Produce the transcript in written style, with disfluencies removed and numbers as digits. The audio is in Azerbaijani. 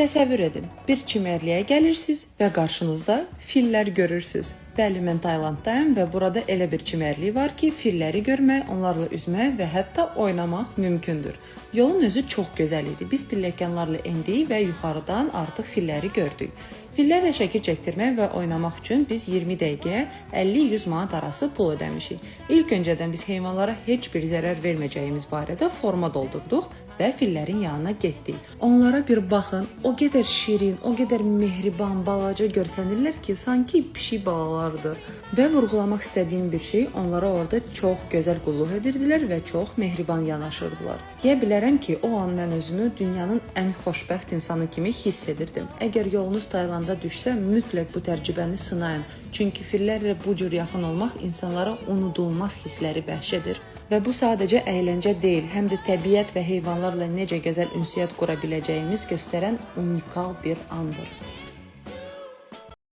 Təsəvvür edin, bir çimərliyə gəlirsiniz və qarşınızda fillər görürsünüz. Bəli, mən Taylanddayım və burada elə bir çimərlik var ki, filləri görmək, onlarla üzmək və hətta oynamaq mümkündür. Yolun özü çox gözəl idi. Biz pilləkənlərlə endik və yuxarıdan artıq filləri gördük. Fillərlə şəkil çəkdirmək və oynamaq üçün biz 20 dəqiqəyə 50-100 manat arası pul ödəmişik. İlk öncədən biz heyvanlara heç bir zərər verməyəcəyimiz barədə forma doldurduq və fillərin yanına getdik. Onlara bir baxın, o qədər şirin, o qədər mehriban, balaca görsənirlər ki, sanki pişik balalardır. Və vurğulamaq istədiyim bir şey, onlara orada çox gözəl qulluq edirdilər və çox mehriban yanaşırdılar. Deyə bilərəm ki, o an mən özümü dünyanın ən xoşbəxt insanı kimi hiss edirdim. Əgər yolunuz Taylandda düşsə, mütləq bu təcrübəni sınayın. Çünki fillərlə bu cür yaxın olmaq insanlara unudulmaz hissləri bəxş edir. Və bu sadəcə əyləncə deyil, həm də təbiət və heyvanlarla necə gözəl ünsiyyət qura biləcəyimiz göstərən unikal bir andır.